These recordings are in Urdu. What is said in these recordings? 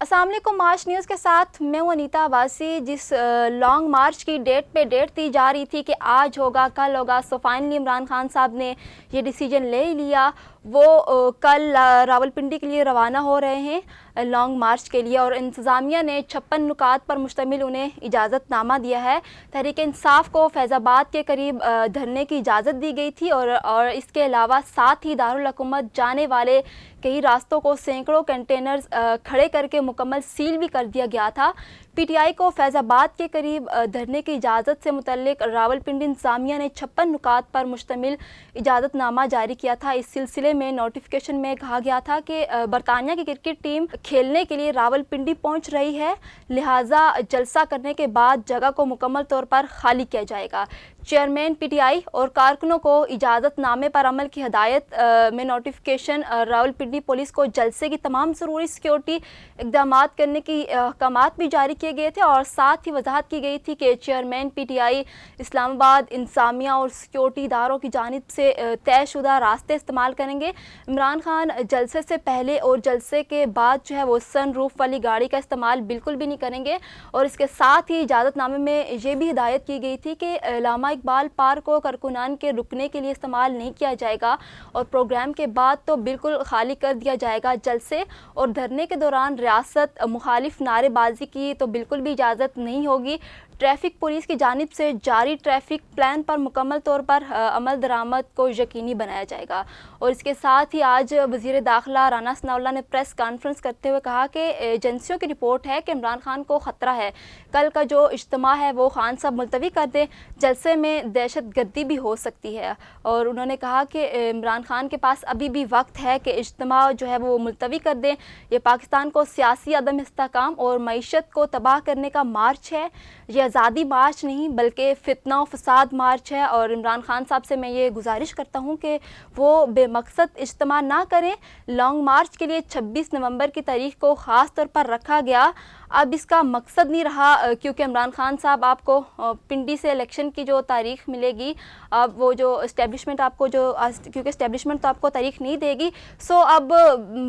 السلام علیکم، مارچ نیوز کے ساتھ میں ہوں انیتا عباسی۔ جس لانگ مارچ کی ڈیٹ پہ ڈیٹ دی جا رہی تھی کہ آج ہوگا کل ہوگا، سو فائنلی عمران خان صاحب نے یہ ڈیسیجن لے لیا۔ وہ کل راولپنڈی کے لیے روانہ ہو رہے ہیں لانگ مارچ کے لیے، اور انتظامیہ نے 56 نکات پر مشتمل انہیں اجازت نامہ دیا ہے۔ تحریک انصاف کو فیض آباد کے قریب دھرنے کی اجازت دی گئی تھی، اور اس کے علاوہ ساتھ ہی دارالحکومت جانے والے کئی راستوں کو سینکڑوں کنٹینرز کھڑے کر کے مکمل سیل بھی کر دیا گیا تھا۔ پی ٹی آئی کو فیض آباد کے قریب دھرنے کی اجازت سے متعلق راولپنڈی انتظامیہ نے 56 نکات پر مشتمل اجازت نامہ جاری کیا تھا۔ اس سلسلے میں نوٹیفیکیشن میں کہا گیا تھا کہ برطانیہ کی کرکٹ ٹیم کھیلنے کے لیے راولپنڈی پہنچ رہی ہے، لہٰذا جلسہ کرنے کے بعد جگہ کو مکمل طور پر خالی کیا جائے گا۔ چیئرمین پی ٹی آئی اور کارکنوں کو اجازت نامے پر عمل کی ہدایت میں نوٹیفیکیشن راولپنڈی پولیس کو جلسے کی تمام ضروری سیکیورٹی اقدامات کرنے کی احکامات بھی جاری کیے گئے تھے، اور ساتھ ہی وضاحت کی گئی تھی کہ چیئرمین پی ٹی آئی اسلام آباد انتظامیہ اور سیکیورٹی اداروں کی جانب سے طے شدہ راستے استعمال کریں گے۔ عمران خان جلسے سے پہلے اور جلسے کے بعد جو ہے وہ سن روف والی گاڑی کا استعمال بالکل بھی نہیں کریں گے، اور اس کے ساتھ ہی اجازت نامے میں یہ بھی ہدایت کی گئی تھی کہ علامہ اقبال پارک کو کارکنان کے رکنے کے لیے استعمال نہیں کیا جائے گا، اور پروگرام کے بعد تو بالکل خالی کر دیا جائے گا۔ جلسے اور دھرنے کے دوران ریاست مخالف نعرے بازی کی تو بالکل بھی اجازت نہیں ہوگی۔ ٹریفک پولیس کی جانب سے جاری ٹریفک پلان پر مکمل طور پر عمل درآمد کو یقینی بنایا جائے گا۔ اور اس کے ساتھ ہی آج وزیر داخلہ رانا ثناء اللہ نے پریس کانفرنس کرتے ہوئے کہا کہ ایجنسیوں کی رپورٹ ہے کہ عمران خان کو خطرہ ہے، کل کا جو اجتماع ہے وہ خان صاحب ملتوی کر دیں، جلسے میں دہشت گردی بھی ہو سکتی ہے۔ اور انہوں نے کہا کہ عمران خان کے پاس ابھی بھی وقت ہے کہ اجتماع جو ہے وہ ملتوی کر دیں۔ یہ پاکستان کو سیاسی عدم استحکام اور معیشت کو تباہ کرنے کا مارچ ہے، یہ آزادی مارچ نہیں بلکہ فتنہ و فساد مارچ ہے۔ اور عمران خان صاحب سے میں یہ گزارش کرتا ہوں کہ وہ بے مقصد اجتماع نہ کریں۔ لانگ مارچ کے لیے 26 نومبر کی تاریخ کو خاص طور پر رکھا گیا، اب اس کا مقصد نہیں رہا، کیونکہ عمران خان صاحب آپ کو پنڈی سے الیکشن کی جو تاریخ ملے گی، اب وہ جو اسٹیبلشمنٹ آپ کو کیونکہ اسٹیبلشمنٹ تو آپ کو تاریخ نہیں دے گی، سو اب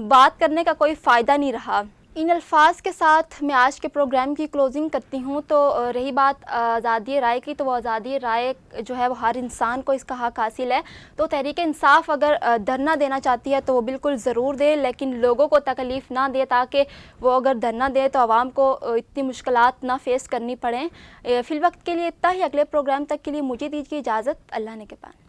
بات کرنے کا کوئی فائدہ نہیں رہا۔ ان الفاظ کے ساتھ میں آج کے پروگرام کی کلوزنگ کرتی ہوں۔ تو رہی بات آزادی رائے کی، تو وہ آزادی رائے جو ہے وہ ہر انسان کو اس کا حق حاصل ہے۔ تو تحریک انصاف اگر دھرنا دینا چاہتی ہے تو وہ بالکل ضرور دے، لیکن لوگوں کو تکلیف نہ دے، تاکہ وہ اگر دھرنا دے تو عوام کو اتنی مشکلات نہ فیس کرنی پڑیں۔ فی الوقت کے لیے اتنا ہی، اگلے پروگرام تک کے لیے مجھے دیجیے اجازت، اللہ نے کے پاس۔